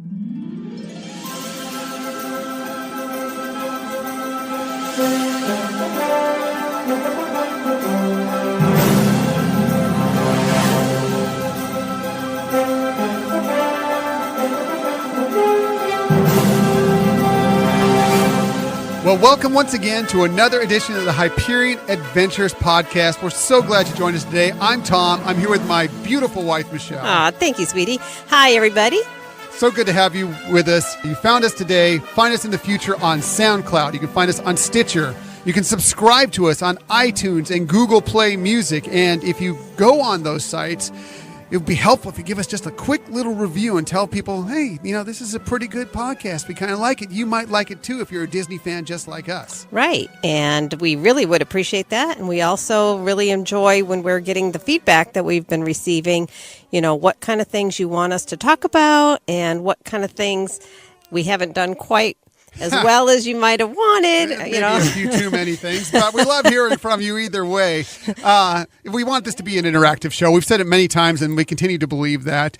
Well, welcome once again to another edition of the Hyperion Adventures podcast. We're so glad you joined us today. I'm Tom. I'm here with my beautiful wife, Michelle. Aw, thank you, sweetie. Hi, everybody. So good to have you with us. You found us today. Find us in the future on SoundCloud. You can find us on Stitcher. You can subscribe to us on iTunes and Google Play Music. And if you go on those sites, it would be helpful if you give us just a quick little review and tell people, hey, this is a pretty good podcast. We kind of like it. You might like it too if you're a Disney fan just like us. Right. And we really would appreciate that. And we also really enjoy when we're getting the feedback that we've been receiving, what kind of things you want us to talk about and what kind of things we haven't done quite as well as you might have wanted. Maybe a few too many things, but we love hearing from you either way. We want this to be an interactive show. We've said it many times, and we continue to believe that.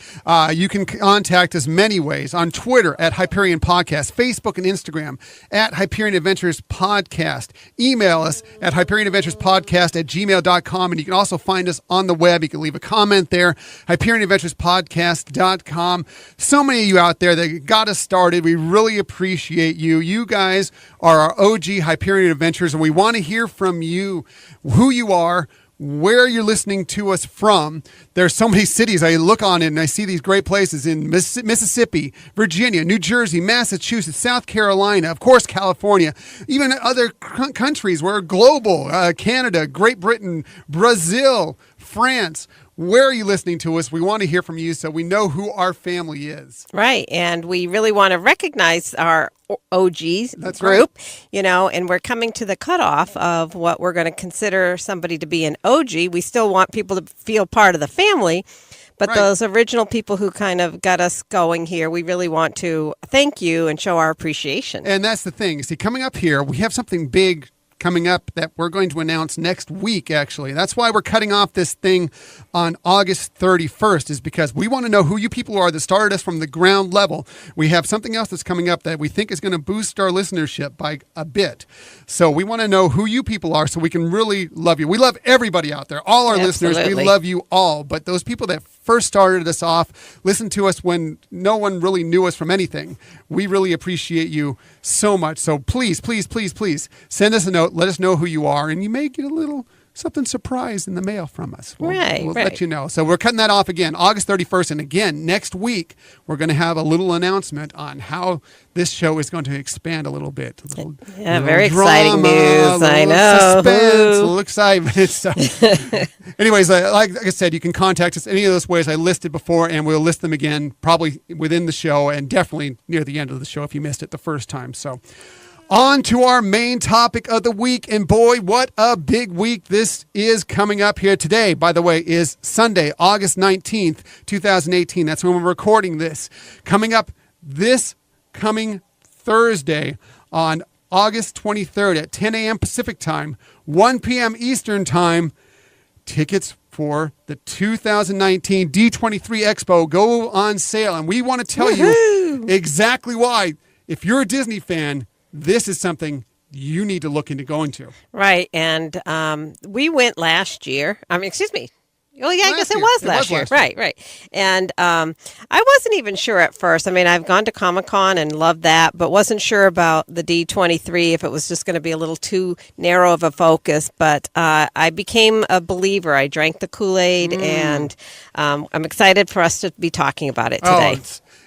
You can contact us many ways on Twitter at Hyperion Podcast, Facebook and Instagram at Hyperion Adventures Podcast. Email us at HyperionAdventurespodcast@gmail.com, and you can also find us on the web. You can leave a comment there, HyperionAdventurespodcast.com. So many of you out there that got us started. We really appreciate you. You guys are our OG Hyperion Adventures, and we want to hear from you, who you are, where you're listening to us from. There's so many cities I look on it and I see these great places in Mississippi, Virginia, New Jersey, Massachusetts, South Carolina, of course, California, even other countries. We're global, Canada, Great Britain, Brazil, France. Where are you listening to us? We want to hear from you so we know who our family is. Right. And we really want to recognize our OGs group, and we're coming to the cutoff of what we're going to consider somebody to be an OG. We still want people to feel part of the family, but those original people who kind of got us going here, we really want to thank you and show our appreciation. And that's the thing. See, coming up here, we have something big coming up that we're going to announce next week, actually. That's why we're cutting off this thing on August 31st, is because we want to know who you people are that started us from the ground level. We have something else that's coming up that we think is going to boost our listenership by a bit. So we want to know who you people are so we can really love you. We love everybody out there, all our listeners. We love you all. But those people that first started us off, listened to us when no one really knew us from anything, we really appreciate you so much. So please, please, please, please send us a note. Let us know who you are, and you may get a little something surprise in the mail from us. We'll let you know. So we're cutting that off again, August 31st. And again, next week, we're going to have a little announcement on how this show is going to expand a little bit. Very exciting news. I know. Suspense, a little excitement. So, anyways, like I said, you can contact us any of those ways I listed before, and we'll list them again probably within the show and definitely near the end of the show if you missed it the first time. So, on to our main topic of the week, and boy, what a big week this is coming up here today. By the way, is Sunday, August 19th, 2018. That's when we're recording this. Coming up this coming Thursday on August 23rd at 10 a.m. Pacific Time, 1 p.m. Eastern Time, tickets for the 2019 D23 Expo go on sale, and we want to tell you exactly why. If you're a Disney fan, this is something you need to look into going to. Right. And we went last year. Excuse me. Oh, yeah, I guess it was last year. Right. And I wasn't even sure at first. I've gone to Comic-Con and loved that, but wasn't sure about the D23, if it was just going to be a little too narrow of a focus. But I became a believer. I drank the Kool-Aid, and I'm excited for us to be talking about it today.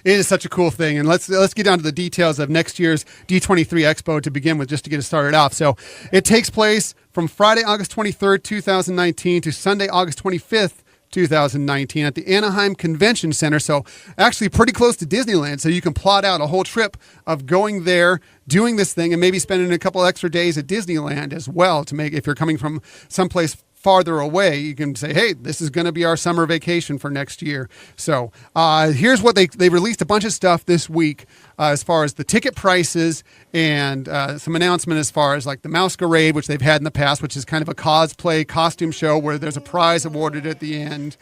It is such a cool thing. And let's get down to the details of next year's D23 Expo to begin with, just to get it started off. So it takes place from Friday, August 23rd, 2019 to Sunday, August 25th, 2019 at the Anaheim Convention Center. So actually pretty close to Disneyland. So you can plot out a whole trip of going there, doing this thing, and maybe spending a couple extra days at Disneyland as well to make, if you're coming from someplace farther away, you can say, hey, this is going to be our summer vacation for next year. So here's what they released a bunch of stuff this week as far as the ticket prices and some announcement as far as like the Masquerade, which they've had in the past, which is kind of a cosplay costume show where there's a prize awarded at the end.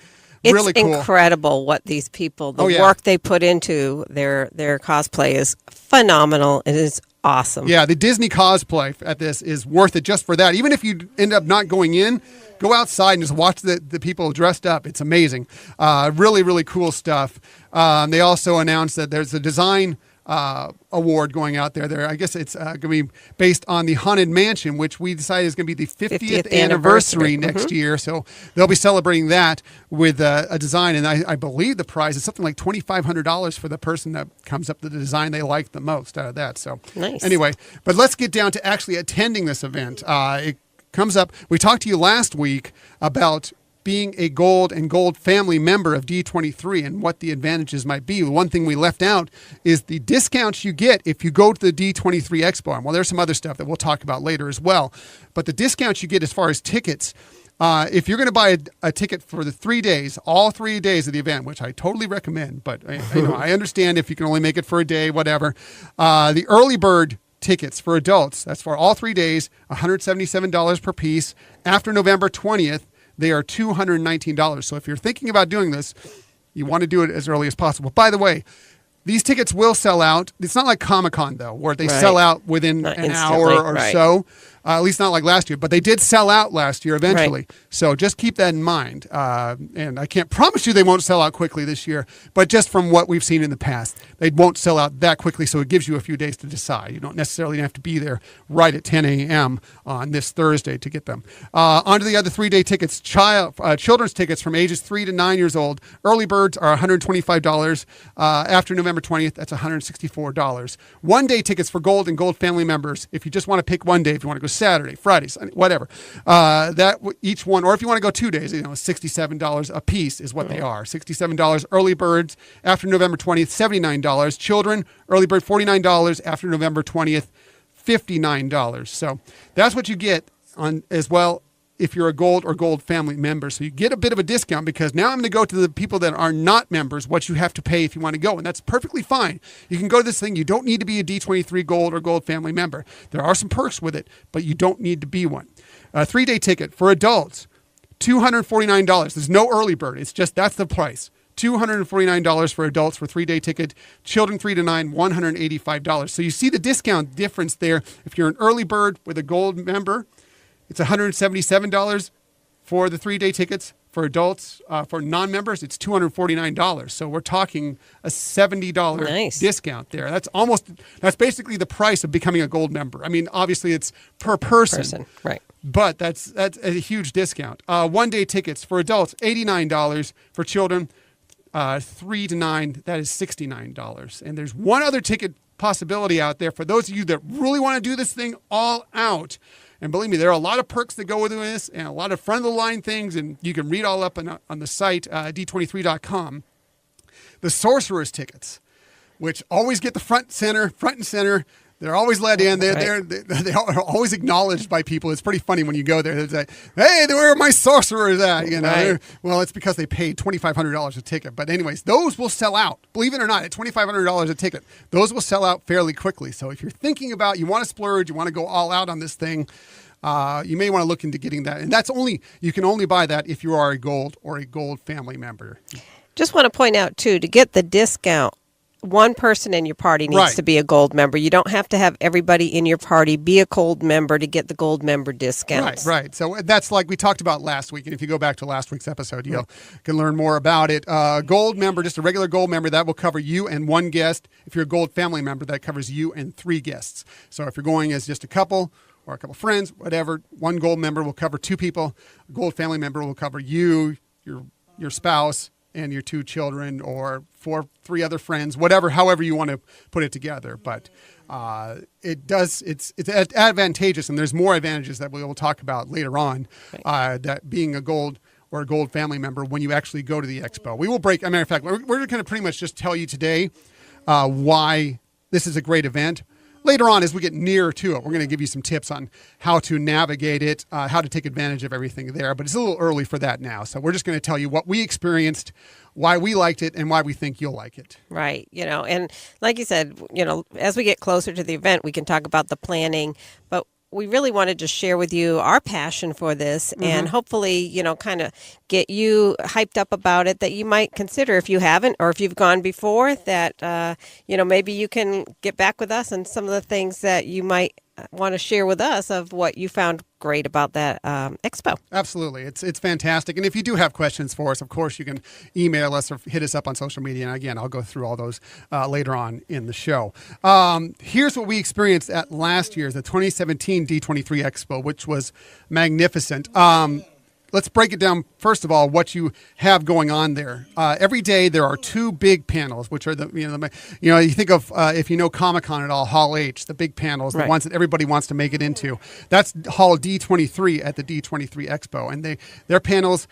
really cool. It's incredible what these people, the work they put into their cosplay is phenomenal. It is awesome. Yeah, the Disney cosplay at this is worth it just for that. Even if you end up not going in, go outside and just watch the people dressed up. It's amazing. Really, really cool stuff. They also announced that there's a design award going out there. I guess it's going to be based on the Haunted Mansion, which we decided is going to be the 50th anniversary next year. So they'll be celebrating that with a design. And I believe the prize is something like $2,500 for the person that comes up with the design they like the most out of that. So nice. Anyway, but let's get down to actually attending this event. It comes up. We talked to you last week about being a gold and gold family member of D23 and what the advantages might be. One thing we left out is the discounts you get if you go to the D23 Expo. Well, there's some other stuff that we'll talk about later as well. But the discounts you get as far as tickets, if you're going to buy a ticket for the 3 days, all 3 days of the event, which I totally recommend, but I understand if you can only make it for a day, whatever. The early bird tickets for adults, that's for all 3 days, $177 per piece. After November 20th, they are $219. So if you're thinking about doing this, you want to do it as early as possible. By the way, these tickets will sell out. It's not like Comic-Con, though, where they sell out within an hour or so. At least not like last year. But they did sell out last year eventually. Right. So just keep that in mind. And I can't promise you they won't sell out quickly this year. But just from what we've seen in the past, they won't sell out that quickly. So it gives you a few days to decide. You don't necessarily have to be there right at 10 a.m. on this Thursday to get them. On to the other 3-day tickets. Children's tickets from ages 3 to 9 years old. Early birds are $125. After November 20th, that's $164. 1-day tickets for gold and gold family members. If you just want to pick one day, if you want to go Saturday, Friday, Sunday, whatever. Each one, or if you want to go 2 days, $67 a piece is what they are. $67 early birds after November 20th, $79. Children, early bird, $49 after November 20th, $59. So that's what you get on as well if you're a gold or gold family member. So you get a bit of a discount because now I'm going to go to the people that are not members, what you have to pay if you want to go. And that's perfectly fine. You can go to this thing. You don't need to be a D23 gold or gold family member. There are some perks with it, but you don't need to be one. A 3-day ticket for adults, $249. There's no early bird. It's just, that's the price. $249 for adults for 3-day ticket. Children 3 to 9, $185. So you see the discount difference there. If you're an early bird with a gold member, it's $177 for the 3-day tickets. For adults, for non-members, it's $249. So we're talking a $70 discount there. That's basically the price of becoming a gold member. I mean, obviously it's per person. Right. But that's a huge discount. 1-day tickets for adults, $89. For children, 3 to 9, that is $69. And there's one other ticket possibility out there for those of you that really want to do this thing all out. And believe me, there are a lot of perks that go with this and a lot of front-of-the-line things, and you can read all up on the site, D23.com. The Sorcerer's tickets, which always get the front and center. They're always let in. They are always acknowledged by people. It's pretty funny when you go there. They say, "Hey, where are my sorcerers at?" Well, it's because they paid $2,500 a ticket. But anyways, those will sell out. Believe it or not, at $2,500 a ticket, those will sell out fairly quickly. So if you're thinking about, you want to splurge, you want to go all out on this thing, you may want to look into getting that. And you can only buy that if you are a gold or a gold family member. Just want to point out too, to get the discount, one person in your party needs to be a gold member. You don't have to have everybody in your party be a gold member to get the gold member discounts. Right. So that's like we talked about last week. And if you go back to last week's episode, you can learn more about it. Gold member, just a regular gold member, that will cover you and one guest. If you're a gold family member, that covers you and 3 guests. So if you're going as just a couple or a couple friends, whatever, one gold member will cover 2 people. A gold family member will cover you, your spouse, and your 2 children, or 3 other friends, however you want to put it together. But it's advantageous, and there's more advantages that we will talk about later on, that being a gold or a gold family member when you actually go to the expo. We will break, as a matter of fact, we're going to pretty much just tell you today why this is a great event. Later on, as we get nearer to it, we're going to give you some tips on how to navigate it, how to take advantage of everything there. But it's a little early for that now. So we're just going to tell you what we experienced, why we liked it, and why we think you'll like it. Right. And like you said, as we get closer to the event, we can talk about the planning. But we really wanted to share with you our passion for this and hopefully, kind of get you hyped up about it, that you might consider, if you haven't or if you've gone before, that, maybe you can get back with us on some of the things that you might want to share with us of what you found great about that expo. Absolutely. It's fantastic. And if you do have questions for us, of course, you can email us or hit us up on social media. And again, I'll go through all those later on in the show. Here's what we experienced at last year's, the 2017 D23 Expo, which was magnificent. Let's break it down, first of all, what you have going on there. Every day there are two big panels, which are you think of, if you know Comic-Con at all, Hall H, the big panels, the ones that everybody wants to make it into. That's Hall D23 at the D23 Expo. And their panels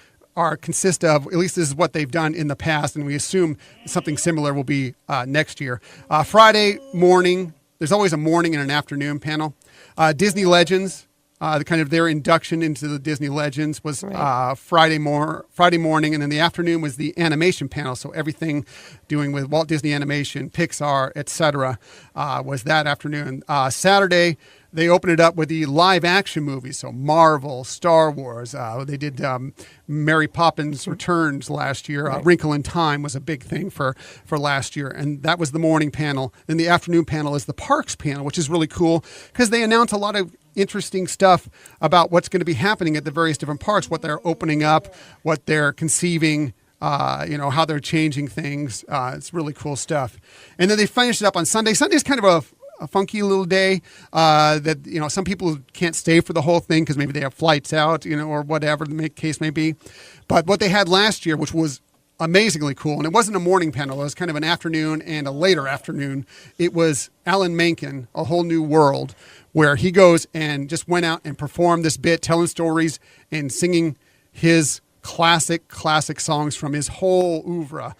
consist of, at least this is what they've done in the past, and we assume something similar will be next year. Friday morning, there's always a morning and an afternoon panel. Disney Legends. Their induction into the Disney Legends was Friday morning, and then the afternoon was the animation panel. So everything doing with Walt Disney Animation, Pixar, etc., was that afternoon. Saturday, they opened it up with the live action movies, so Marvel, Star Wars. They did Mary Poppins Returns last year. Wrinkle in Time was a big thing for last year, and that was the morning panel. Then the afternoon panel is the parks panel, which is really cool because they announce a lot of interesting stuff about what's going to be happening at the various different parks, what they're opening up, what they're conceiving, how they're changing things. It's really cool stuff. And then they finish it up on Sunday. Sunday's kind of a funky little day that, some people can't stay for the whole thing because maybe they have flights out, or whatever the case may be. But what they had last year, which was amazingly cool, and it wasn't a morning panel, it was kind of an afternoon and a later afternoon. It was Alan Menken, A Whole New World, where he goes and just went out and performed this bit, telling stories and singing his classic songs from his whole oeuvre.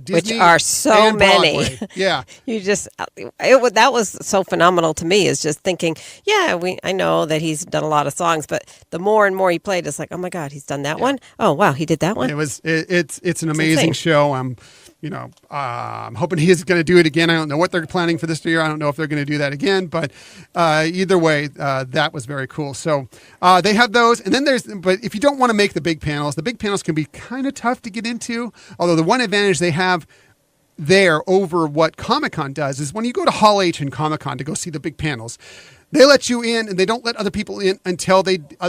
Disney, which are so many. Yeah. That was so phenomenal to me, is just thinking, I know that he's done a lot of songs, but the more and more he played, it's like, oh my God, he's done that one. Oh wow, he did that one. It's an amazing show. I'm hoping he's going to do it again. I don't know what they're planning for this year. I don't know if they're going to do that again, but either way, that was very cool. So they have those, and then but if you don't want to make the big panels can be kind of tough to get into. Although the one advantage they have there over what Comic-Con does is when you go to Hall H and Comic-Con to go see the big panels, they let you in and they don't let other people in until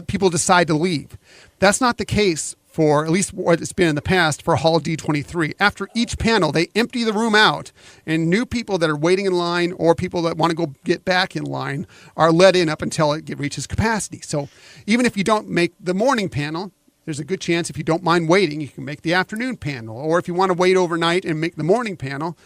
people decide to leave. That's not the case for at least what it's been in the past for Hall D23. After each panel, they empty the room out, and new people that are waiting in line or people that want to go get back in line are let in up until it reaches capacity. So even if you don't make the morning panel, there's a good chance if you don't mind waiting, you can make the afternoon panel. Or if you want to wait overnight and make the morning panel,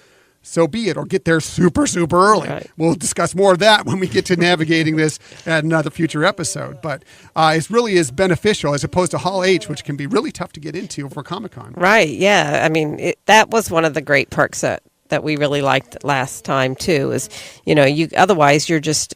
so be it, or get there super, super early. Right. We'll discuss more of that when we get to navigating this at another future episode. But it really is beneficial as opposed to Hall H, which can be really tough to get into for Comic-Con. Right, yeah. I mean, that was one of the great perks that we really liked last time, too, is, otherwise you're just,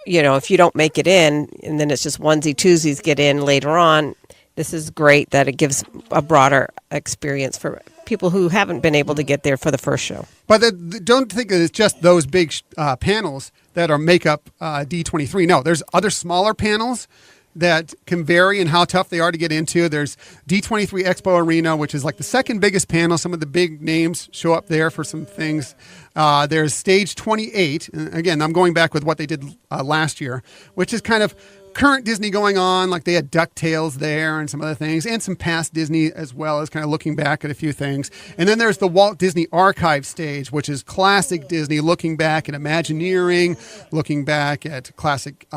if you don't make it in, and then it's just onesie-twosies get in later on. This is great that it gives a broader experience for people who haven't been able to get there for the first show. But don't think that it's just those big panels that make up D23. No, there's other smaller panels that can vary in how tough they are to get into. There's D23 Expo Arena, which is like the second biggest panel. Some of the big names show up there for some things. There's Stage 28. And again, I'm going back with what they did last year, which is kind of current Disney going on, like they had DuckTales there and some other things, and some past Disney as well, as kind of looking back at a few things. And then there's the Walt Disney Archive stage, which is classic Disney, looking back at Imagineering, looking back at classic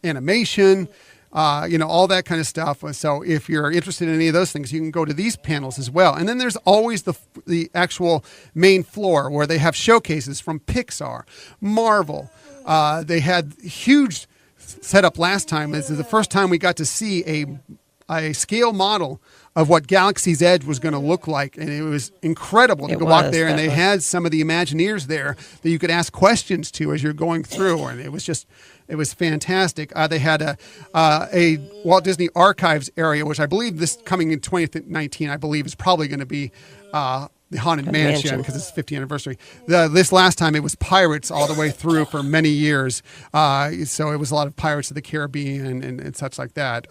animation, all that kind of stuff. So if you're interested in any of those things, you can go to these panels as well. And then there's always the actual main floor where they have showcases from Pixar, Marvel. They had huge set up last time. This is the first time we got to see a scale model of what Galaxy's Edge was going to look like, and it was incredible to go walk there. And they had some of the Imagineers there that you could ask questions to as you're going through, and it was fantastic. They had a Walt Disney Archives area, which I believe this coming in 2019, I believe is probably going to be the Haunted Mansion, because it's 50th anniversary. This last time it was pirates all the way through for many years. So it was a lot of Pirates of the Caribbean and such like that.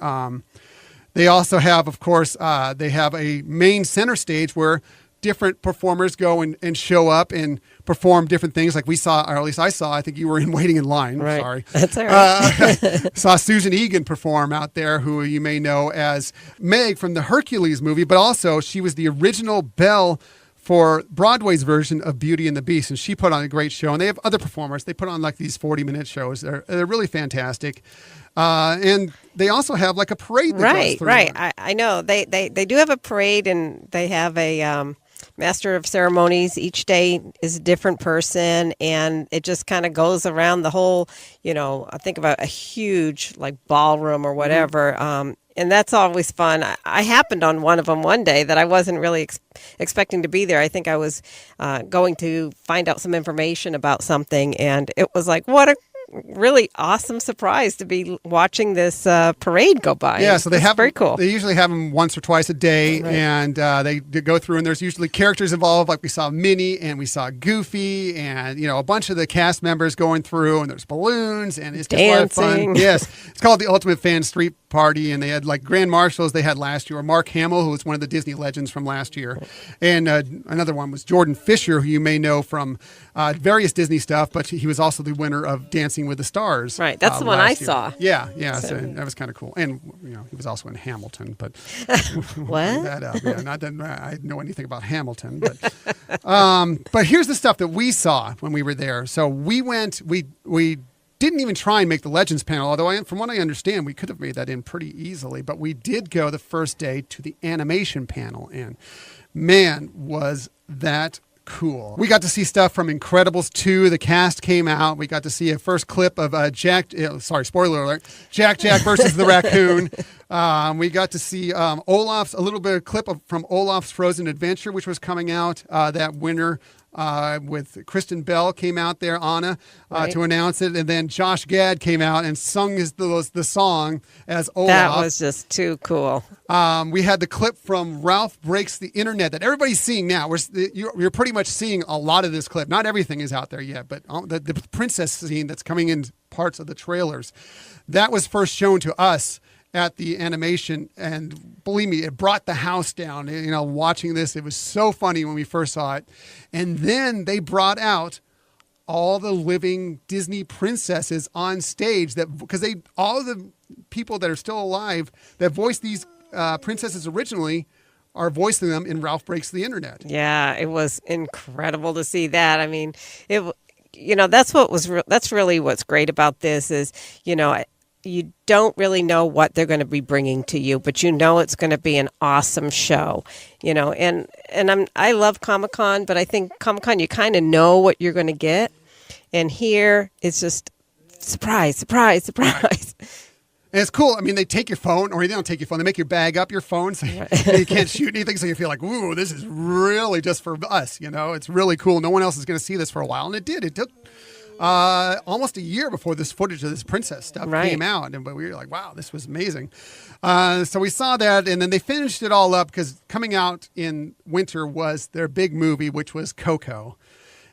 They also have, of course, they have a main center stage where different performers go and show up and perform different things. Like we saw, or at least I saw, I think you were waiting in line. Right. Sorry. That's all right. Saw Susan Egan perform out there, who you may know as Meg from the Hercules movie, but also she was the original Belle for Broadway's version of Beauty and the Beast, and she put on a great show. And they have other performers. They put on like these 40-minute shows. They're really fantastic. And they also have like a parade that goes through. Right. I know. They do have a parade, and they have a master of ceremonies. Each day is a different person, and it just kind of goes around the whole, I think about a huge like ballroom or whatever. And that's always fun. I happened on one of them one day that I wasn't really expecting to be there. I think I was going to find out some information about something, and it was like, what a really awesome surprise to be watching this parade go by. Yeah, so they have very cool. They usually have them once or twice a day, right. And they go through, and there's usually characters involved. Like we saw Minnie and we saw Goofy, and a bunch of the cast members going through, and there's balloons, and it's just a lot of fun. Yes, it's called the Ultimate Fan Street Party, and they had like grand marshals they had last year. Mark Hamill, who was one of the Disney legends from last year, and another one was Jordan Fisher, who you may know from various Disney stuff, but he was also the winner of Dancing with the Stars. Right, that's the one I saw. Yeah, so that was kind of cool. And he was also in Hamilton, but what? That up. Yeah, not that I didn't know anything about Hamilton, but here's the stuff that we saw when we were there. So we went. We didn't even try and make the Legends panel, although from what I understand, we could have made that in pretty easily. But we did go the first day to the animation panel, and man, was that cool. We got to see stuff from Incredibles 2. The cast came out. We got to see a first clip of spoiler alert, Jack versus the raccoon. We got to see a little bit of clip from Olaf's Frozen Adventure, which was coming out that winter. With Kristen Bell came out there, Anna, right. to announce it. And then Josh Gad came out and sung the song as Olaf. That was just too cool. We had the clip from Ralph Breaks the Internet that everybody's seeing now. You're pretty much seeing a lot of this clip. Not everything is out there yet, but the princess scene that's coming in parts of the trailers, that was first shown to us at the animation, and believe me, it brought the house down. Watching this, it was so funny when we first saw it. And then they brought out all the living Disney princesses on stage, because all of the people that are still alive that voiced these princesses originally are voicing them in Ralph Breaks the Internet. Yeah, it was incredible to see that. I mean, that's really what's great about this is, you don't really know what they're going to be bringing to you, but it's going to be an awesome show, and I love Comic-Con, but I think Comic-Con, you kind of know what you're going to get. And here it's just surprise. Right. And it's cool. I mean, they take your phone, or they don't take your phone. They make you bag up your phone so you can't shoot anything. So you feel like, ooh, this is really just for us. It's really cool. No one else is going to see this for a while. And it did. It took almost a year before this footage of this princess stuff came out, but we were like, wow, this was amazing. So we saw that, and then they finished it all up, because coming out in winter was their big movie, which was Coco.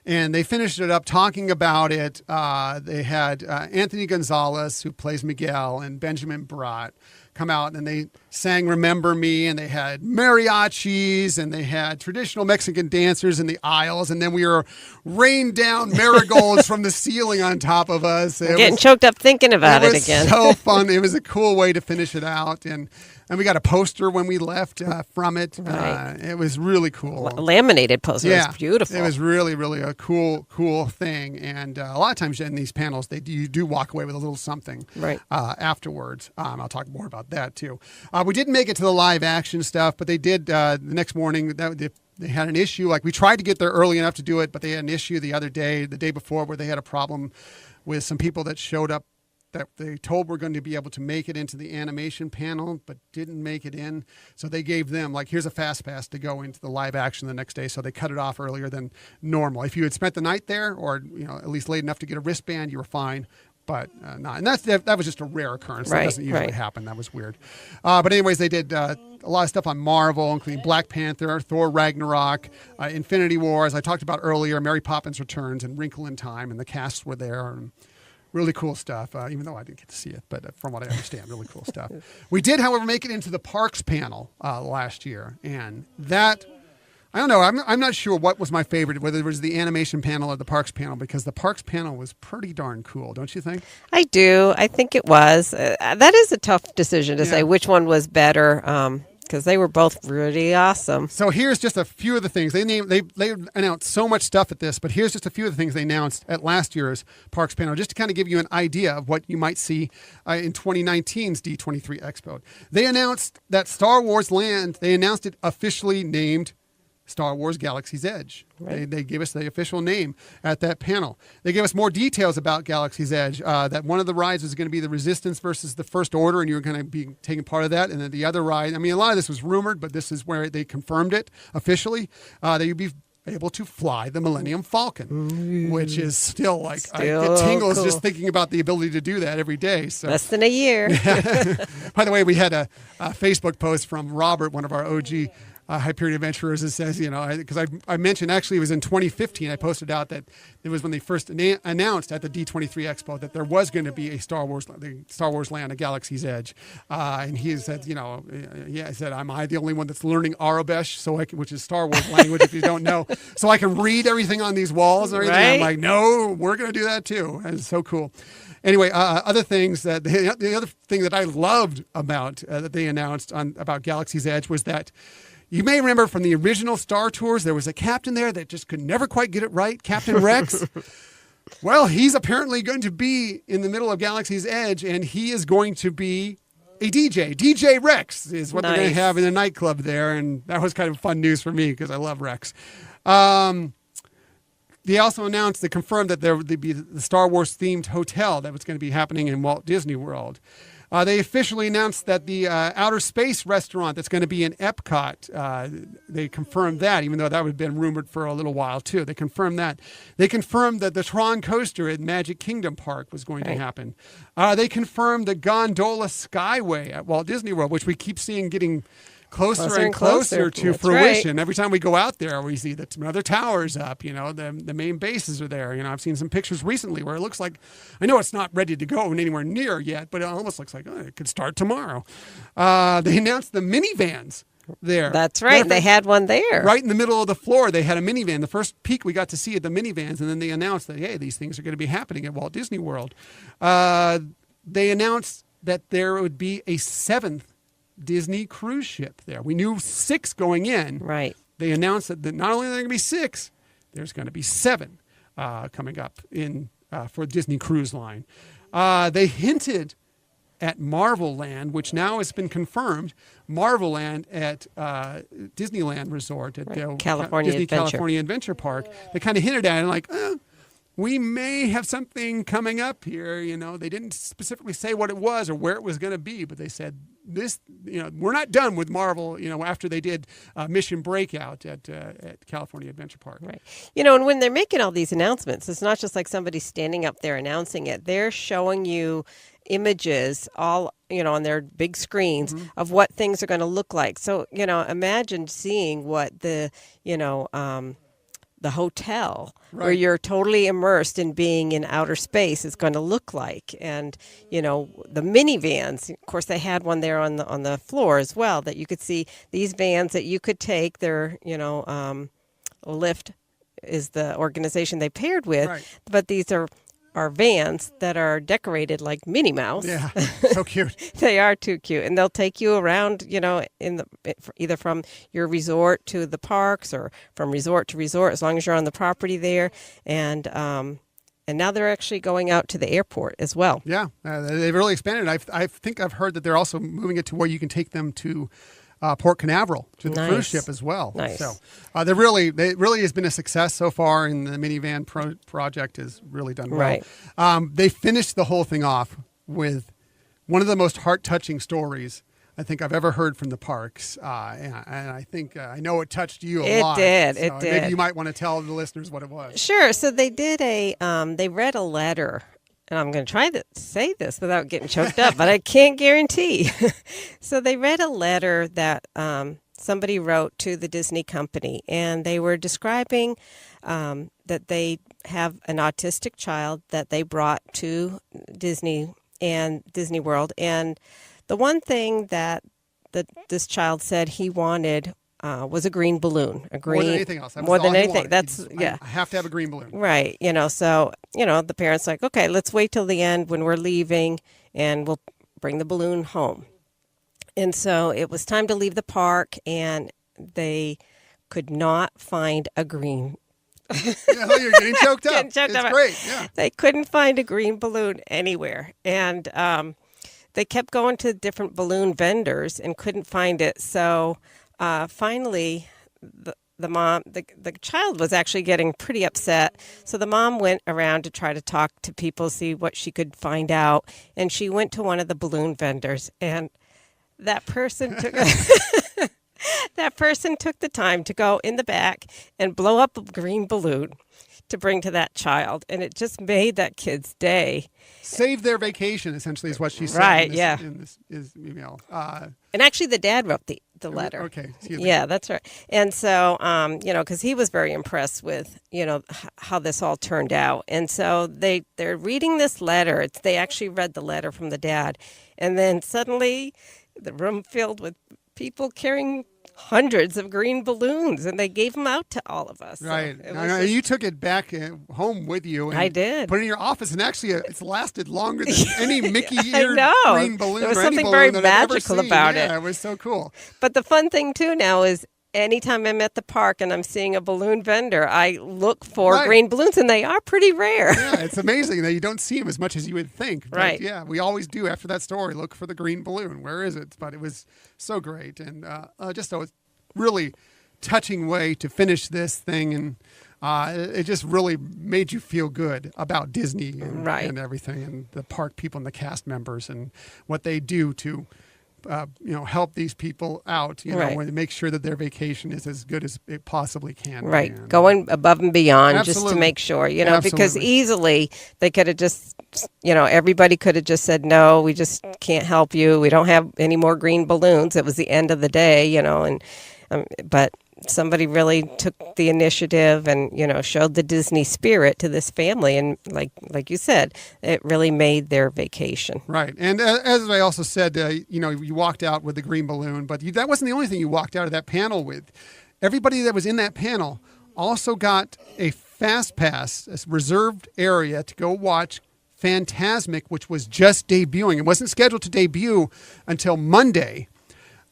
And they finished it up talking about it. They had Anthony Gonzalez, who plays Miguel, and Benjamin Bratt come out, and they sang Remember Me, and they had mariachis, and they had traditional Mexican dancers in the aisles, and then we were rained down marigolds from the ceiling on top of us. I'm getting choked up thinking about it again. It was so fun. It was a cool way to finish it out, and we got a poster when we left from it. Right. It was really cool. Laminated poster. Yeah, it was beautiful. It was really, really a cool thing. And a lot of times in these panels, you do walk away with a little something afterwards. I'll talk more about that too. We didn't make it to the live action stuff, but they did the next morning. They had an issue. Like, we tried to get there early enough to do it, but they had an issue the day before, where they had a problem with some people that showed up that they told were going to be able to make it into the animation panel, but didn't make it in. So they gave them, like, here's a fast pass to go into the live action the next day. So they cut it off earlier than normal. If you had spent the night there, or at least late enough to get a wristband, you were fine. But not, and that was just a rare occurrence. That doesn't usually happen. That was weird. But anyways, they did a lot of stuff on Marvel, including Black Panther, Thor Ragnarok, Infinity War, as I talked about earlier, Mary Poppins Returns, and Wrinkle in Time, and the casts were there. And really cool stuff, even though I didn't get to see it. But from what I understand, really cool stuff. We did, however, make it into the Parks panel last year, and that... I don't know. I'm not sure what was my favorite, whether it was the animation panel or the Parks panel, because the Parks panel was pretty darn cool, don't you think? I do. I think it was. That is a tough decision to say which one was better, because they were both really awesome. So here's just a few of the things. They announced so much stuff at this, but here's just a few of the things they announced at last year's Parks panel, just to kind of give you an idea of what you might see in 2019's D23 Expo. They announced that Star Wars Land, they announced it officially named Star Wars Galaxy's Edge. Right. They gave us the official name at that panel. They gave us more details about Galaxy's Edge, that one of the rides was going to be the Resistance versus the First Order, and you were going to be taking part of that. And then the other ride, I mean, a lot of this was rumored, but this is where they confirmed it officially, that you'd be able to fly the Millennium Falcon, which is still like, I get tingles just thinking about the ability to do that every day. So. Less than a year. By the way, we had a Facebook post from Robert, one of our OG Hyperion adventurers, that says, because I mentioned, actually it was in 2015, I posted out that it was when they first announced at the D23 Expo that there was going to be a Star Wars Land, a Galaxy's Edge. And he said, I said, am I the only one that's learning Arabesh, which is Star Wars language, if you don't know, so I can read everything on these walls and everything? Right? I'm like, no, we're going to do that too. And it's so cool. Anyway, other things that the other thing that I loved about that they announced about Galaxy's Edge was that you may remember from the original Star Tours, there was a captain there that just could never quite get it right, Captain Rex. Well, he's apparently going to be in the middle of Galaxy's Edge, and he is going to be a DJ. DJ Rex is what they're going to have in the nightclub there, and that was kind of fun news for me because I love Rex. They also announced, they confirmed that there would be the Star Wars-themed hotel that was going to be happening in Walt Disney World. They officially announced that the outer space restaurant that's going to be in Epcot, they confirmed that, even though that had been rumored for a little while too. They confirmed that. They confirmed that the Tron coaster at Magic Kingdom Park was going to happen. They confirmed the Gondola Skyway at Walt Disney World, which we keep seeing getting closer and closer to fruition. Right. Every time we go out there, we see that another tower's up, the main bases are there. I've seen some pictures recently where it looks like, I know it's not ready to go anywhere near yet, but it almost looks like it could start tomorrow. They announced the minivans there. That's right. They had one there. Right in the middle of the floor, they had a minivan. The first peek we got to see at the minivans, and then they announced that, hey, these things are going to be happening at Walt Disney World. They announced that there would be a 7th Disney cruise ship there. We knew 6 going in. Right. They announced that not only are there going to be 6, there's going to be 7 coming up in for Disney Cruise Line. They hinted at Marvel Land, which now has been confirmed. Marvel Land at Disneyland Resort at Disney California Adventure Park. They kind of hinted at it, like, we may have something coming up here. They didn't specifically say what it was or where it was going to be, but they said this, we're not done with Marvel, after they did Mission Breakout at California Adventure Park. Right. And when they're making all these announcements, it's not just like somebody standing up there announcing it. They're showing you images all, on their big screens of what things are going to look like. So, imagine seeing what the hotel where you're totally immersed in being in outer space is going to look like. And, the minivans, of course, they had one there on the floor as well, that you could see these vans that you could take. Their, Lyft is the organization they paired with, but these are vans that are decorated like Minnie Mouse. Yeah, so cute. They are too cute, and they'll take you around, either from your resort to the parks or from resort to resort, as long as you're on the property there. And now they're actually going out to the airport as well. Yeah, they've really expanded. I think I've heard that they're also moving it to where you can take them to Port Canaveral to the cruise ship as well. Nice. So it really has been a success so far, and the minivan project has really done well. Right. They finished the whole thing off with one of the most heart-touching stories I think I've ever heard from the parks, and I think I know it touched you a lot. It did. Maybe you might want to tell the listeners what it was. Sure. So they did they read a letter and I'm going to try to say this without getting choked up, but I can't guarantee. So they read a letter that somebody wrote to the Disney company, and they were describing that they have an autistic child that they brought to Disney and Disney World. And the one thing that this child said he wanted was a green balloon. More than anything else. More than anything. That's, yeah. I have to have a green balloon. Right. So, the parents like, okay, let's wait till the end when we're leaving and we'll bring the balloon home. And so it was time to leave the park, and they could not find a green. You're getting choked up. It's great. Yeah. They couldn't find a green balloon anywhere. And they kept going to different balloon vendors and couldn't find it. So finally, the mom, the child was actually getting pretty upset. So the mom went around to try to talk to people, see what she could find out. And she went to one of the balloon vendors, and that person took the time to go in the back and blow up a green balloon to bring to that child, and it just made that kid's day. Save their vacation, essentially, is what she said. Right? In this email. And actually, the dad wrote the letter. Okay. Yeah, that's right. And so, because he was very impressed with, how this all turned out. And so they're reading this letter. They actually read the letter from the dad, and then suddenly, the room filled with people carrying hundreds of green balloons, and they gave them out to all of us. Right. So you took it back home with you. And I did. Put it in your office, and actually, it's lasted longer than any Mickey-eared green balloon. There was or something any very balloon that magical I've ever seen. about it. Yeah, it was so cool. But the fun thing too now is, anytime I'm at the park and I'm seeing a balloon vendor, I look for green balloons, and they are pretty rare. Yeah, it's amazing that you don't see them as much as you would think. But right. Yeah, we always do after that story, look for the green balloon. Where is it? But it was so great, and just a really touching way to finish this thing, and it just really made you feel good about Disney and everything, and the park people and the cast members and what they do to help these people out, and make sure that their vacation is as good as it possibly can. Right. Be. Going above and beyond Absolutely. Just to make sure, Absolutely. Because easily they could have just, everybody could have just said, no, we just can't help you. We don't have any more green balloons. It was the end of the day, but somebody really took the initiative and, showed the Disney spirit to this family. And like you said, it really made their vacation. Right. And as I also said, you walked out with the green balloon, but that wasn't the only thing you walked out of that panel with. Everybody that was in that panel also got a fast pass, a reserved area to go watch Fantasmic, which was just debuting. It wasn't scheduled to debut until Monday.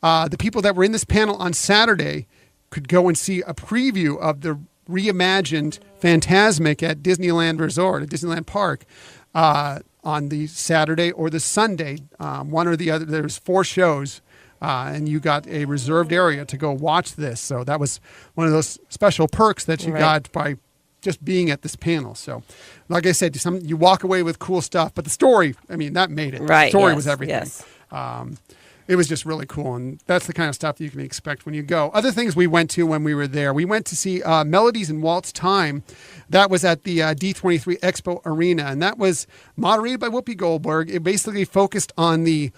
The people that were in this panel on Saturday could go and see a preview of the reimagined Fantasmic at Disneyland Resort, at Disneyland Park, on the Saturday or the Sunday, one or the other. There's 4 shows, and you got a reserved area to go watch this. So that was one of those special perks that you got by just being at this panel. So, like I said, you walk away with cool stuff, but the story, that made it. Right. The story was everything. Yes. It was just really cool, and that's the kind of stuff that you can expect when you go. Other things we went to when we were there, we went to see Melodies in Walt's Time. That was at the D23 Expo Arena, and that was moderated by Whoopi Goldberg. It basically focused on the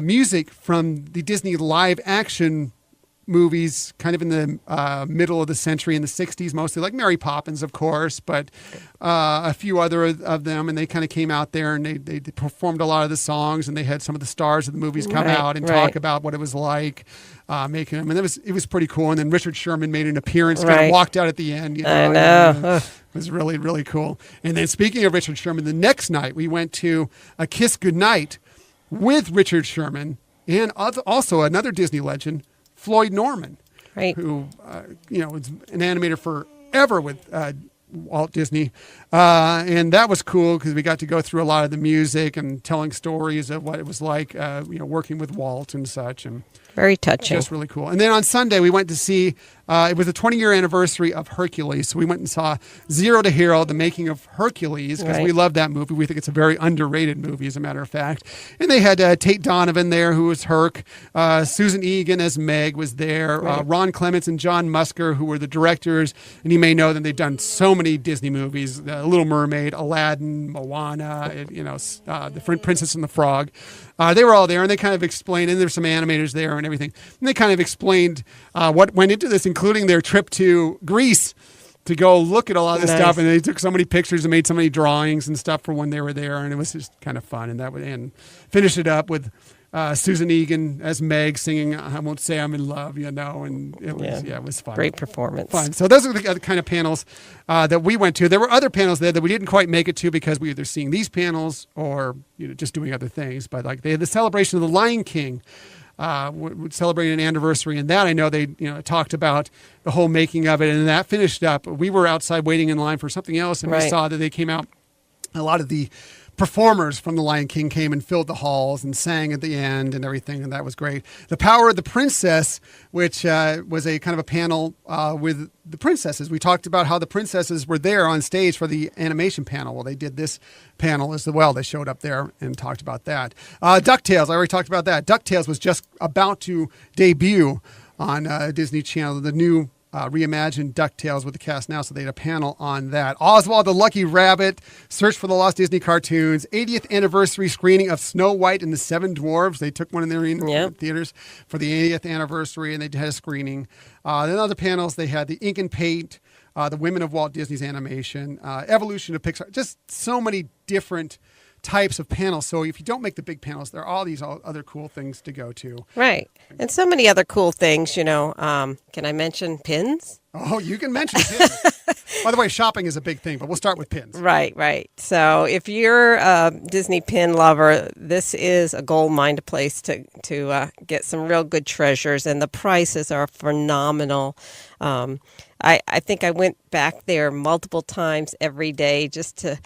music from the Disney live action movies kind of in the middle of the century, in the 60s, mostly, like Mary Poppins, of course, but a few other of them. And they kind of came out there and they performed a lot of the songs, and they had some of the stars of the movies come out and talk about what it was like making them. And it was pretty cool. And then Richard Sherman made an appearance, kind of walked out at the end. I know. It was really, really cool. And then speaking of Richard Sherman, the next night we went to A Kiss Goodnight with Richard Sherman and also another Disney legend, Floyd Norman, who, was an animator forever with Walt Disney. And that was cool because we got to go through a lot of the music and telling stories of what it was like, working with Walt and such. And very touching. Just really cool. And then on Sunday, we went to see It was the 20-year anniversary of Hercules, so we went and saw Zero to Hero, the making of Hercules, because we love that movie. We think it's a very underrated movie, as a matter of fact. And they had Tate Donovan there, who was Herc. Susan Egan as Meg was there. Ron Clements and John Musker, who were the directors. And you may know that they've done so many Disney movies, Little Mermaid, Aladdin, Moana, The Princess and the Frog. They were all there, and they kind of explained, and there's some animators there and everything. And they kind of explained what went into this, including their trip to Greece to go look at a lot of this stuff. And they took so many pictures and made so many drawings and stuff for when they were there, and it was just kind of fun. And finished it up with Susan Egan as Meg singing "I Won't Say I'm in Love," and it was fun. Great performance. Fun. So those are the other kind of panels that we went to. There were other panels there that we didn't quite make it to because we were either seeing these panels or just doing other things. But like they had the celebration of the Lion King. Celebrating an anniversary, and that I know they talked about the whole making of it, and that finished up. We were outside waiting in line for something else, and we saw that they came out. A lot of the performers from The Lion King came and filled the halls and sang at the end and everything, and that was great. The Power of the Princess, which was a kind of a panel with the princesses. We talked about how the princesses were there on stage for the animation panel. Well, they did this panel as well. They showed up there and talked about that. DuckTales, I already talked about that. DuckTales was just about to debut on Disney Channel, the new reimagined DuckTales with the cast now, so they had a panel on that. Oswald the Lucky Rabbit, Search for the Lost Disney Cartoons, 80th anniversary screening of Snow White and the Seven Dwarfs. They took one in their theaters for the 80th anniversary, and they had a screening. Then other panels, they had the Ink and Paint, the Women of Walt Disney's Animation, Evolution of Pixar, just so many different types of panels. So if you don't make the big panels, there are all these other cool things to go to. Right. And so many other cool things, can I mention pins? Oh, you can mention pins. By the way, shopping is a big thing, but we'll start with pins. Right. So if you're a Disney pin lover, this is a gold mine place to get some real good treasures, and the prices are phenomenal. I think I went back there multiple times every day just to,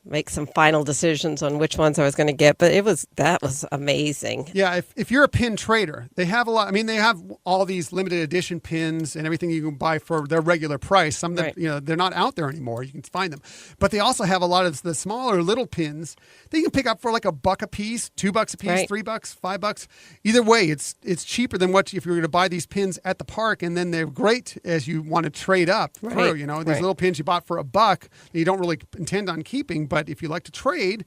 make some final decisions on which ones I was going to get, but that was amazing. Yeah, if you're a pin trader, they have a lot. I mean, they have all these limited edition pins and everything you can buy for their regular price. Some that they're not out there anymore. You can find them, but they also have a lot of the smaller little pins that you can pick up for like $1 a piece, $2 a piece, $3, $5. Either way, it's cheaper than what if you were to buy these pins at the park, and then they're great as you want to trade up through. These little pins you bought for $1 that you don't really intend on keeping, but if you like to trade,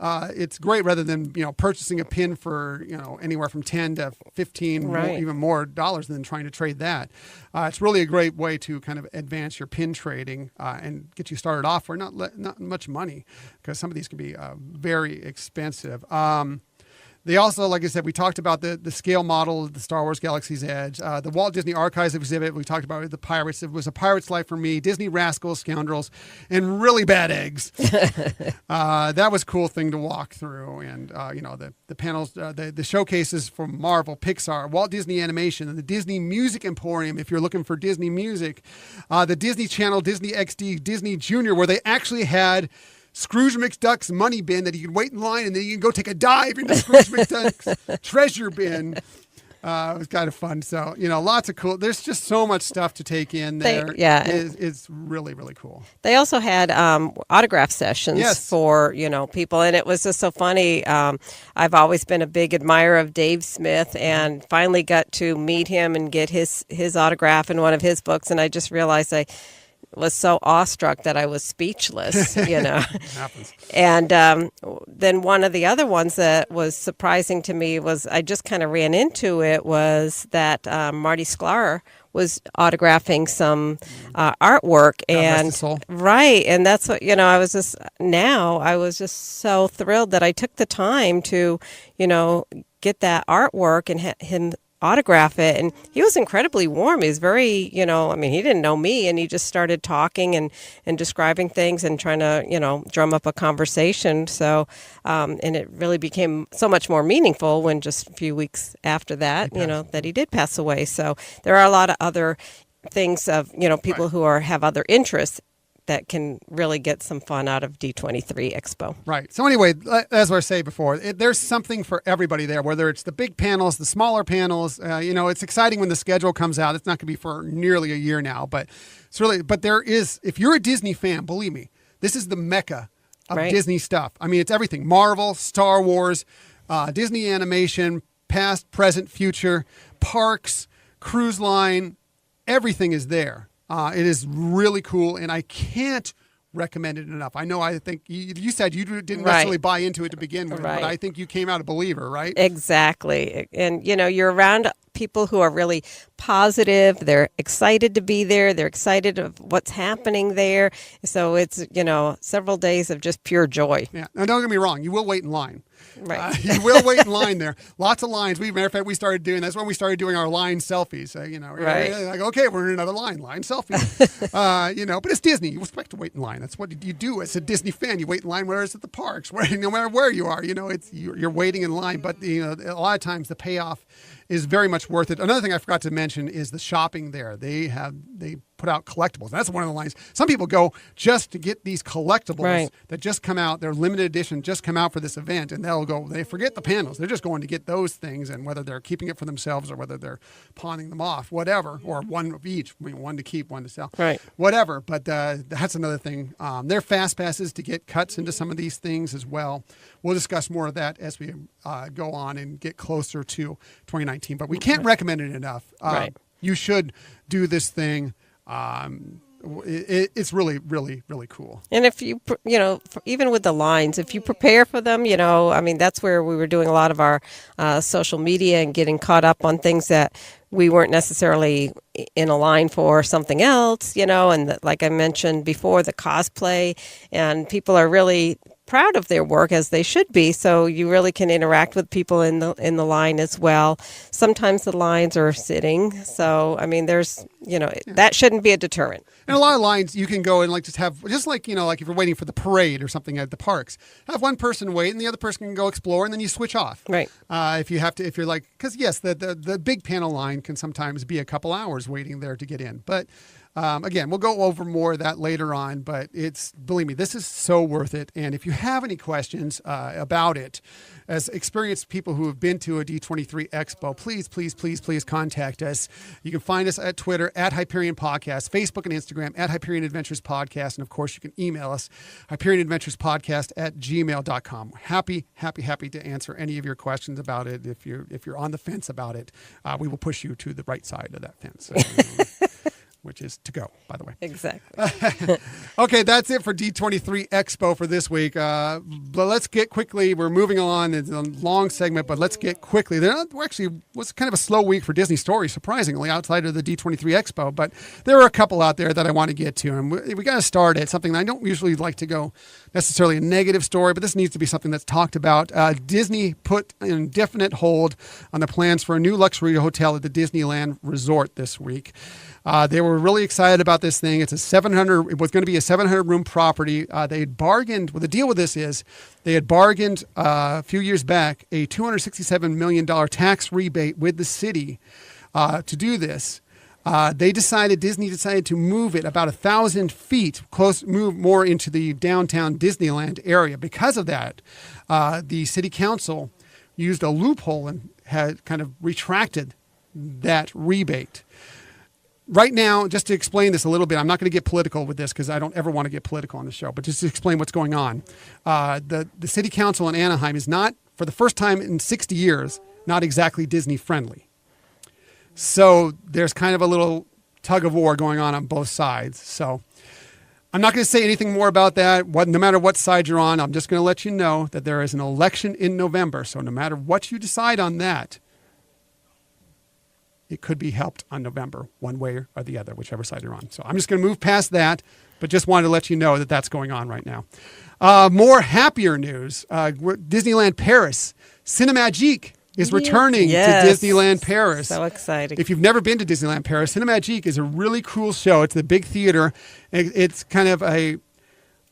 it's great rather than purchasing a pin for anywhere from 10 to 15, even more dollars than trying to trade that. It's really a great way to kind of advance your pin trading and get you started off for not much money, because some of these can be very expensive. They also, like I said, we talked about the scale model of the Star Wars Galaxy's Edge. The Walt Disney Archives exhibit, we talked about the Pirates. It was A Pirate's Life for Me, Disney Rascals, Scoundrels, and Really Bad Eggs. That was a cool thing to walk through. And, the panels, the showcases from Marvel, Pixar, Walt Disney Animation, and the Disney Music Emporium, if you're looking for Disney music. The Disney Channel, Disney XD, Disney Junior, where they actually had Scrooge McDuck's money bin that you can wait in line and then you can go take a dive into Scrooge McDuck's treasure bin. It was kind of fun. So, lots of cool. There's just so much stuff to take in there. It's really, really cool. They also had autograph sessions for, people. And it was just so funny. I've always been a big admirer of Dave Smith, and finally got to meet him and get his autograph in one of his books. And I just realized I was so awestruck that I was speechless, It happens. And then one of the other ones that was surprising to me was, I just kind of ran into it, was that Marty Sklar was autographing some artwork. And and that's what, I was just so thrilled that I took the time to, get that artwork and him autograph it. And he was incredibly warm. He was very, he didn't know me, and he just started talking and describing things and trying to, drum up a conversation. So, and it really became so much more meaningful when just a few weeks after that, that he did pass away. So there are a lot of other things of, people who have other interests that can really get some fun out of D23 Expo. Right. So anyway, as I said before, there's something for everybody there, whether it's the big panels, the smaller panels. It's exciting when the schedule comes out. It's not going to be for nearly a year now, but it's really, but there is, if you're a Disney fan, believe me, this is the mecca of Disney stuff. I mean, it's everything: Marvel, Star Wars, Disney animation, past, present, future, parks, cruise line, everything is there. It is really cool, and I can't recommend it enough. I think you said you didn't necessarily buy into it to begin with, but I think you came out a believer, right? Exactly. And, you're around people who are really positive. They're excited to be there. They're excited of what's happening there. So it's, several days of just pure joy. Yeah. Now, don't get me wrong. You will wait in line. Right. You will wait in line there. Lots of lines. Matter of fact, that's when we started doing our line selfies. Like, okay, we're in another line selfie. But it's Disney. You expect to wait in line. That's what you do as a Disney fan. You wait in line, whether it's at the parks, no matter where you are. You're waiting in line. But a lot of times the payoff is very much worth it. Another thing I forgot to mention is the shopping there. They put out collectibles. That's one of the lines. Some people go just to get these collectibles that just come out. They're limited edition, just come out for this event, and they forget the panels. They're just going to get those things, and whether they're keeping it for themselves or whether they're pawning them off, whatever, or one of each, one to keep, one to sell, whatever. But that's another thing. They're fast passes to get cuts into some of these things as well. We'll discuss more of that as we go on and get closer to 2019. But we can't recommend it enough. You should do this thing. It's really, really, really cool. And if you, even with the lines, if you prepare for them, that's where we were doing a lot of our social media and getting caught up on things that we weren't necessarily in a line for something else, and like I mentioned before, the cosplay, and people are really proud of their work, as they should be. So you really can interact with people in the line as well. Sometimes the lines are sitting. So, there's, that shouldn't be a deterrent. And a lot of lines you can go and like if you're waiting for the parade or something at the parks, have one person wait and the other person can go explore, and then you switch off. Right. If you're like, because yes, the big panel line can sometimes be a couple hours waiting there to get in. But again, we'll go over more of that later on, but believe me, this is so worth it. And if you have any questions about it, as experienced people who have been to a D23 Expo, please, please, please, please contact us. You can find us at Twitter, at Hyperion Podcast, Facebook and Instagram, at Hyperion Adventures Podcast. And of course, you can email us, HyperionAdventuresPodcast@gmail.com. Happy to answer any of your questions about it. If you're on the fence about it, we will push you to the right side of that fence. Which is to go, by the way. Exactly. Okay, that's it for D23 Expo for this week. But let's get quickly. We're moving on. It's a long segment, but let's get quickly. Was kind of a slow week for Disney stories, surprisingly, outside of the D23 Expo. But there are a couple out there that I want to get to. And we got to start at something that I don't usually like to go necessarily a negative story, but this needs to be something that's talked about. Disney put an indefinite hold on the plans for a new luxury hotel at the Disneyland Resort this week. They were really excited about this thing. It was going to be a 700-room property. They had bargained. Well, the deal with this is they had bargained a few years back a $267 million tax rebate with the city to do this. Disney decided to move it about 1,000 feet, move more into the downtown Disneyland area. Because of that, the city council used a loophole and had kind of retracted that rebate. Right now, just to explain this a little bit, I'm not going to get political with this because I don't ever want to get political on the show, but just to explain what's going on. The city council in Anaheim is not, for the first time in 60 years, not exactly Disney friendly. So there's kind of a little tug of war going on both sides. So I'm not going to say anything more about that. No matter what side you're on, I'm just going to let you know that there is an election in November. So no matter what you decide on that, it could be helped on November, one way or the other, whichever side you're on. So I'm just going to move past that, but just wanted to let you know that that's going on right now. More happier news. Disneyland Paris, Cinemagique is returning to Disneyland Paris. So exciting. If you've never been to Disneyland Paris, Cinemagique is a really cool show. It's the big theater. It's kind of a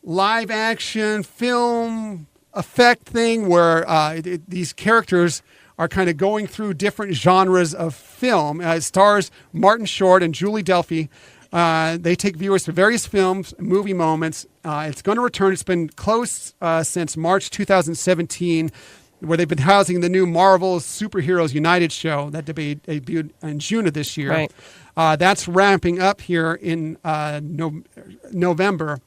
live action film effect thing where these characters are kind of going through different genres of film. It stars Martin Short and Julie Delpy. They take viewers to various films, movie moments. It's going to return. It's been closed since March 2017, where they've been housing the new Marvel Superheroes United show that debuted in June of this year. Right. That's ramping up here in November,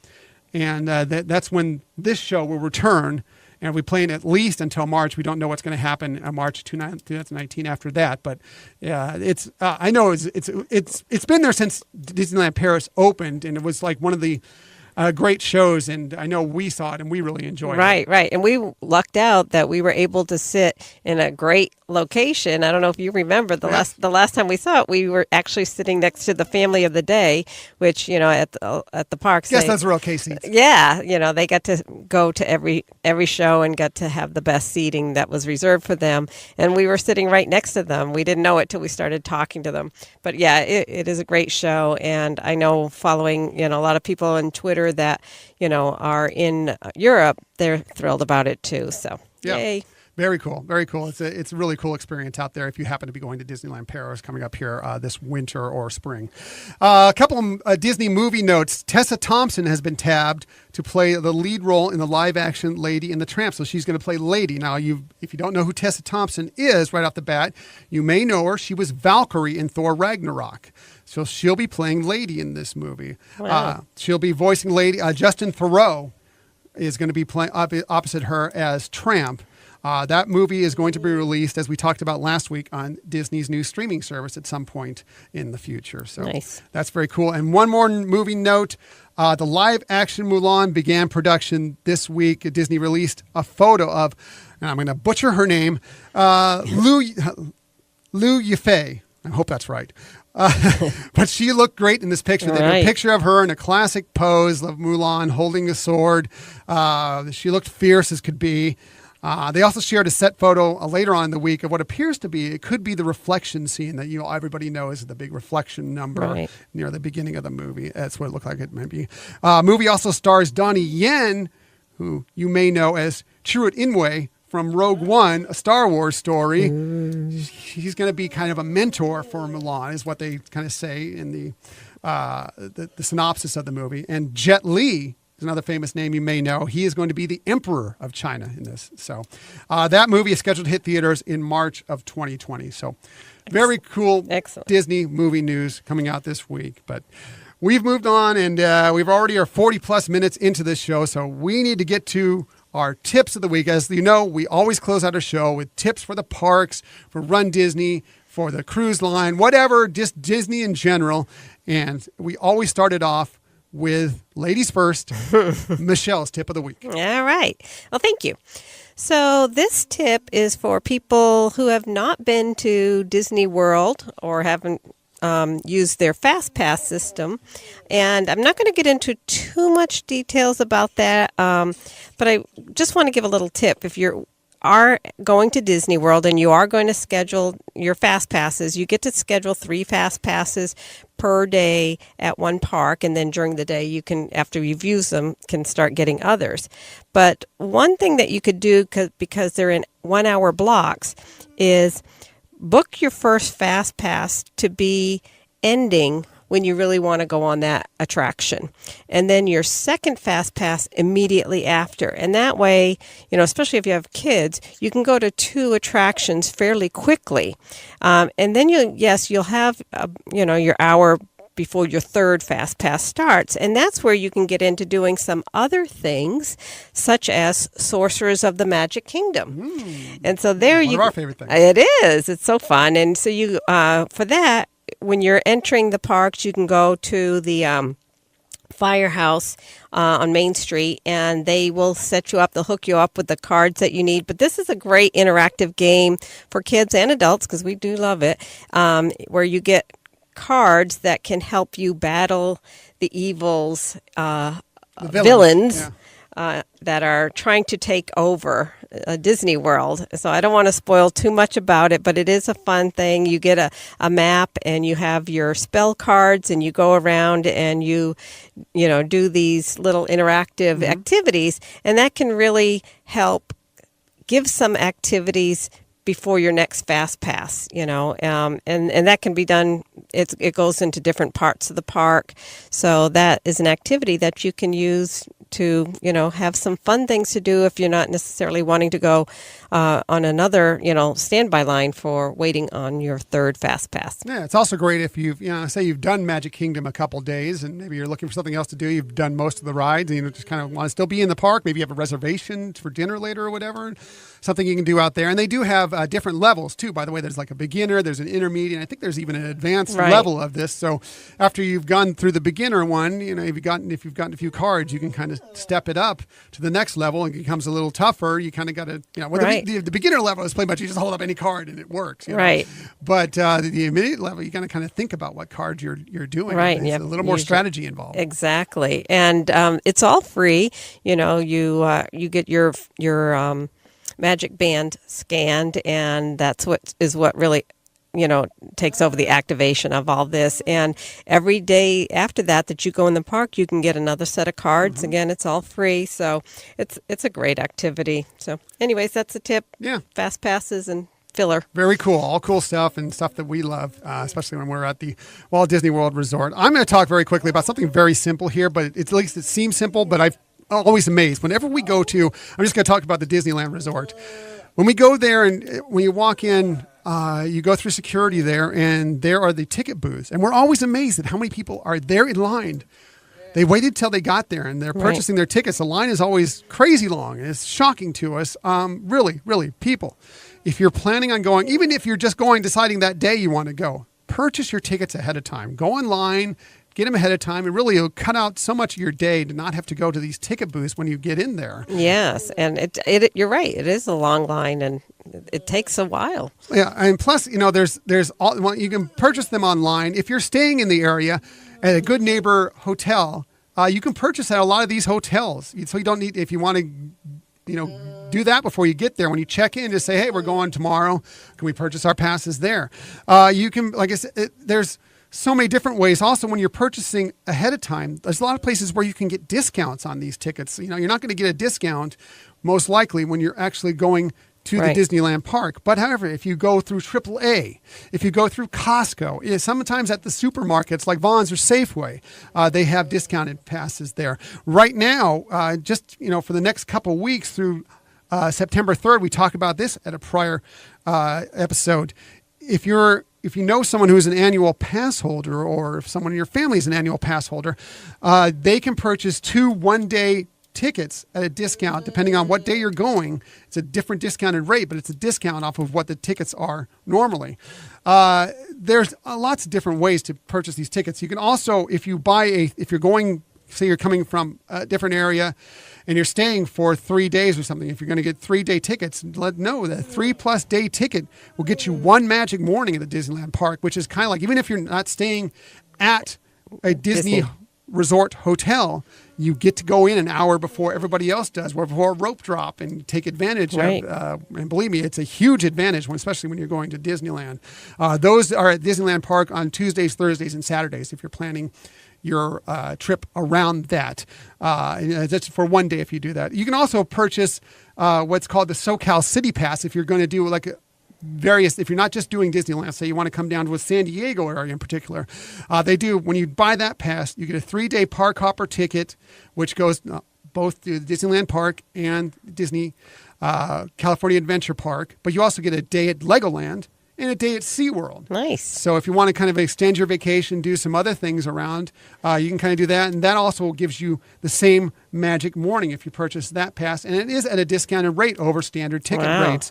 and that's when this show will return. And we're playing at least until March. We don't know what's going to happen in March 2019 after that. But yeah, it's I know it's been there since Disneyland Paris opened, and it was like one of the great shows. And I know we saw it, and we really enjoyed it. Right. And we lucked out that we were able to sit in a great location. I don't know if you remember the last time we saw it, we were actually sitting next to the family of the day, which, at the parks. Yes, those are okay seats. Yeah, they got to go to every show and got to have the best seating that was reserved for them. And we were sitting right next to them. We didn't know it till we started talking to them. But yeah, it is a great show. And I know following, a lot of people on Twitter that, are in Europe, they're thrilled about it too. So, yay. Very cool. Very cool. It's a really cool experience out there if you happen to be going to Disneyland Paris coming up here this winter or spring. A couple of Disney movie notes. Tessa Thompson has been tabbed to play the lead role in the live-action Lady and the Tramp. So she's going to play Lady. Now, if you don't know who Tessa Thompson is right off the bat, you may know her. She was Valkyrie in Thor Ragnarok. So she'll be playing Lady in this movie. Wow. She'll be voicing Lady. Justin Theroux is going to be playing opposite her as Tramp. That movie is going to be released, as we talked about last week, on Disney's new streaming service at some point in the future. So nice. That's very cool. And one more movie note. The live-action Mulan began production this week. Disney released a photo of, and I'm going to butcher her name, Liu Yifei. I hope that's right. But she looked great in this picture. They have a picture of her in a classic pose of Mulan holding a sword. She looked fierce as could be. They also shared a set photo later on in the week of what appears to be, it could be the reflection scene that everybody knows is the big reflection number near the beginning of the movie. That's what it looked like it might be. Movie also stars Donnie Yen, who you may know as Chirrut Imwe from Rogue One, a Star Wars story. He's going to be kind of a mentor for Mulan, is what they kind of say in the synopsis of the movie. And Jet Li is another famous name you may know. He is going to be the Emperor of China in this. So that movie is scheduled to hit theaters in March of 2020. So very cool. Excellent. Disney movie news coming out this week. But we've moved on, and we've already are 40 plus minutes into this show. So we need to get to our tips of the week. As you know, we always close out our show with tips for the parks, for Run Disney, for the cruise line, whatever, just Disney in general. And we always started off with ladies first, Michelle's tip of the week. All right. Well, thank you. So this tip is for people who have not been to Disney World or haven't used their Fast Pass system. And I'm not going to get into too much details about that, but I just want to give a little tip. If you are going to Disney World and you are going to schedule your Fast Passes, you get to schedule 3 Fast Passes per day at one park, and then during the day you can, after you've used them, can start getting others. But one thing that you could do, because they're in 1 hour blocks, is book your first Fast Pass to be ending when you really want to go on that attraction. And then your second Fast Pass immediately after. And that way, especially if you have kids, you can go to 2 attractions fairly quickly. And then you'll have, your hour before your third Fast Pass starts. And that's where you can get into doing some other things, such as Sorcerers of the Magic Kingdom. And so there one of our favorite things. It is. It's so fun. And so you, for that, when you're entering the parks, you can go to the Firehouse on Main Street, and they will set you up. They'll hook you up with the cards that you need. But this is a great interactive game for kids and adults, because we do love it, where you get cards that can help you battle the evils, the villains that are trying to take over Disney World. So I don't want to spoil too much about it, but it is a fun thing. You get a map, and you have your spell cards, and you go around and you do these little interactive activities, and that can really help give some activities before your next fast pass, and that can be done. It goes into different parts of the park, so that is an activity that you can use to have some fun things to do if you're not necessarily wanting to go on another standby line for waiting on your third fast pass. Yeah, it's also great if you've say you've done Magic Kingdom a couple days and maybe you're looking for something else to do. You've done most of the rides and you just kind of want to still be in the park. Maybe you have a reservation for dinner later or whatever. Something you can do out there. And they do have different levels too. By the way, there's like a beginner, there's an intermediate, and I think there's even an advanced level of this. So after you've gone through the beginner one, if you've gotten a few cards, you can kind of step it up to the next level. It becomes a little tougher. You kind of got to, the beginner level is pretty much you just hold up any card and it works. Right. But the intermediate level, you got to kind of think about what cards you're doing. Right. There's a little more strategy involved. Exactly. And it's all free. You get your Magic Band scanned, and that's what really takes over the activation of all this. And every day after that you go in the park, you can get another set of cards. Mm-hmm. Again, it's all free, so it's a great activity. So anyways, that's a tip. Yeah. Fast passes and filler. Very cool. All cool stuff and stuff that we love, especially when we're at the Walt Disney World Resort. I'm going to talk very quickly about something very simple here, but at least it seems simple, but I've always amazed. Whenever we go to, I'm just going to talk about the Disneyland Resort. When we go there and when you walk in, you go through security there and there are the ticket booths. And we're always amazed at how many people are there in line. They waited till they got there and they're purchasing their tickets. The line is always crazy long and it's shocking to us. Really, people, if you're planning on going, even if you're just going, deciding that day you want to go, purchase your tickets ahead of time. Go online. Get them ahead of time, and really it'll cut out so much of your day to not have to go to these ticket booths when you get in there. Yes, and you're right. It is a long line, and it takes a while. Yeah, and plus, there's all, well, you can purchase them online. If you're staying in the area at a Good Neighbor hotel, you can purchase at a lot of these hotels. So you don't need, if you want to, do that before you get there. When you check in, just say, hey, we're going tomorrow. Can we purchase our passes there? You can, like I said, there's so many different ways. Also, when you're purchasing ahead of time, there's a lot of places where you can get discounts on these tickets. You're not going to get a discount, most likely, when you're actually going to the Disneyland park. But however, if you go through AAA, if you go through Costco, sometimes at the supermarkets like Vons or Safeway, they have discounted passes there. Right now, for the next couple weeks through September 3rd, we talked about this at a prior episode. If you know someone who's an annual pass holder, or if someone in your family is an annual pass holder, they can purchase 2 one-day tickets at a discount. Depending on what day you're going, it's a different discounted rate, but it's a discount off of what the tickets are normally. There's lots of different ways to purchase these tickets. You can also, if you're going, say you're coming from a different area and you're staying for 3 days or something, if you're going to get 3-day tickets, let know that a 3+ day ticket will get you one magic morning at the Disneyland park, which is kind of like, even if you're not staying at a Disney resort hotel, you get to go in an hour before everybody else does, or before a rope drop, and take advantage of, and believe me, it's a huge advantage, especially when you're going to Disneyland. Those are at Disneyland Park on Tuesdays, Thursdays, and Saturdays if you're planning your trip around that. That's for one day if you do that. You can also purchase what's called the SoCal City Pass if you're going to do like if you're not just doing Disneyland, say you want to come down to a San Diego area in particular. They do, when you buy that pass, you get a 3-day park hopper ticket, which goes both to the Disneyland Park and Disney California Adventure Park, but you also get a day at Legoland and a day at SeaWorld. Nice. So if you want to kind of extend your vacation, do some other things around, you can kind of do that. And that also gives you the same magic morning if you purchase that pass. And it is at a discounted rate over standard ticket rates.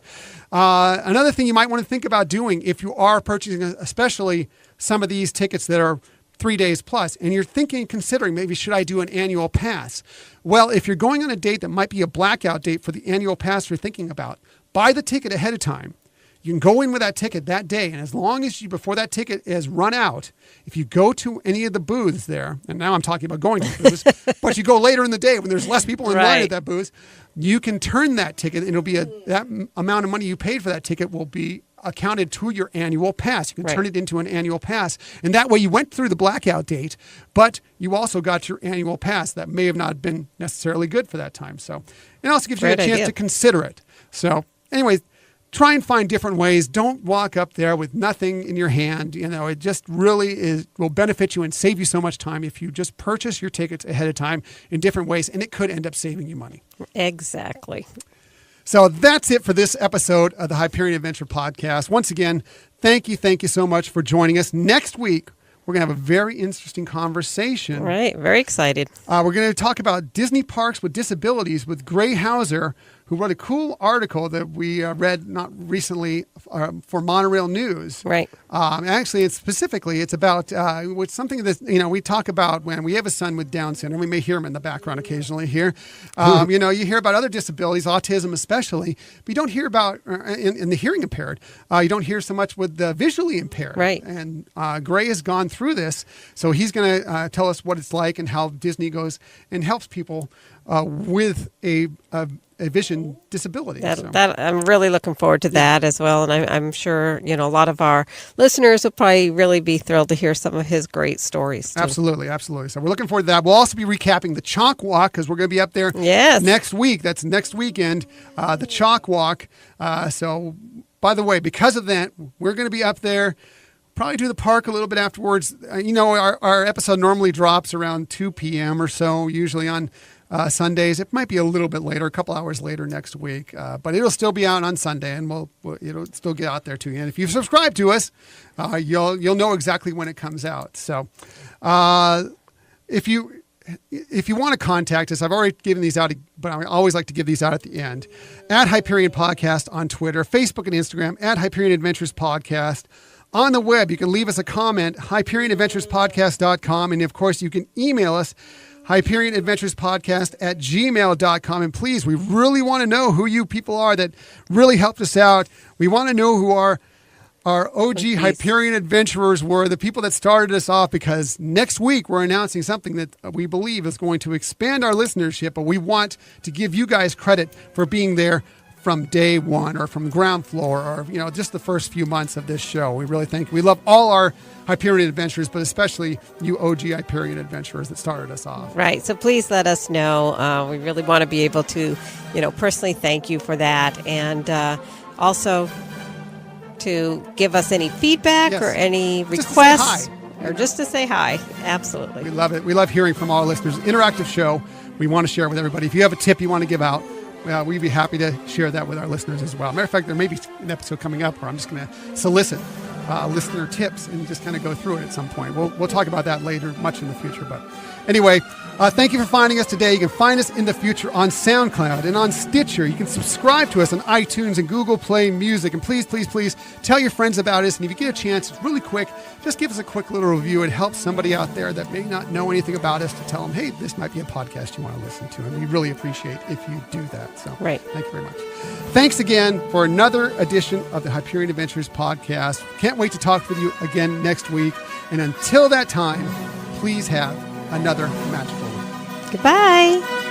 Another thing you might want to think about doing if you are purchasing, especially some of these tickets that are 3 days plus, and you're considering maybe should I do an annual pass? Well, if you're going on a date that might be a blackout date for the annual pass you're thinking about, buy the ticket ahead of time. You can go in with that ticket that day, and as long as before that ticket is run out, if you go to any of the booths there, and now I'm talking about going to the booths, but you go later in the day when there's less people in line at that booth, you can turn that ticket, and it'll be that amount of money you paid for that ticket will be accounted to your annual pass. You can turn it into an annual pass, and that way you went through the blackout date, but you also got your annual pass that may have not been necessarily good for that time. So it also gives you a chance to consider it. So anyways, try and find different ways. Don't walk up there with nothing in your hand. It just really will benefit you and save you so much time if you just purchase your tickets ahead of time in different ways, and it could end up saving you money. Exactly. So that's it for this episode of the Hyperion Adventure Podcast. Once again, thank you so much for joining us. Next week, we're going to have a very interesting conversation. Right. Very excited. We're going to talk about Disney parks with disabilities with Gray Hauser, who wrote a cool article that we read not recently for Monorail News. Right. Actually, it's about something that, we talk about when we have a son with Down syndrome. We may hear him in the background occasionally here. You hear about other disabilities, autism especially, but you don't hear about in the hearing impaired. You don't hear so much with the visually impaired. Right. And Gray has gone through this, so he's going to tell us what it's like and how Disney goes and helps people with a vision disability. That I'm really looking forward to that as well, and I'm sure a lot of our listeners will probably really be thrilled to hear some of his great stories too. Absolutely. So we're looking forward to that. We'll also be recapping the Chalk Walk because we're going to be up there next week. That's next weekend, the Chalk Walk. So, by the way, because of that, we're going to be up there. Probably do the park a little bit afterwards. Our episode normally drops around 2 p.m. or so, usually on Sundays. It might be a little bit later, a couple hours later next week, but it'll still be out on Sunday, and it'll still get out there to you. And if you subscribe to us, you'll know exactly when it comes out. So, if you want to contact us, I've already given these out, but I always like to give these out at the end. At Hyperion Podcast on Twitter, Facebook and Instagram, at Hyperion Adventures Podcast. On the web, you can leave us a comment, HyperionAdventuresPodcast.com, and of course, you can email us, HyperionAdventuresPodcast@gmail.com. And please, we really want to know who you people are that really helped us out. We want to know who our OG Hyperion adventurers were, the people that started us off, because next week we're announcing something that we believe is going to expand our listenership, but we want to give you guys credit for being there from day one or from ground floor or, just the first few months of this show. We really we love all our Hyperion adventurers, but especially you OG Hyperion adventurers that started us off. Right. So please let us know. We really want to be able to, personally thank you for that. And also to give us any feedback or any requests. Or just to say hi. Absolutely. We love it. We love hearing from all our listeners. Interactive show. We want to share with everybody. If you have a tip you want to give out, we'd be happy to share that with our listeners as well. Matter of fact, there may be an episode coming up where I'm just going to solicit listener tips and just kind of go through it at some point. We'll talk about that later, much in the future. But anyway, thank you for finding us today. You can find us in the future on SoundCloud and on Stitcher. You can subscribe to us on iTunes and Google Play Music. And please, please, please tell your friends about us. And if you get a chance, really quick, just give us a quick little review. It helps somebody out there that may not know anything about us to tell them, hey, this might be a podcast you want to listen to. And we really appreciate if you do that. So Thank you very much. Thanks again for another edition of the Hyperion Adventures Podcast. Can't wait to talk with you again next week. And until that time, please have another magical week. Goodbye.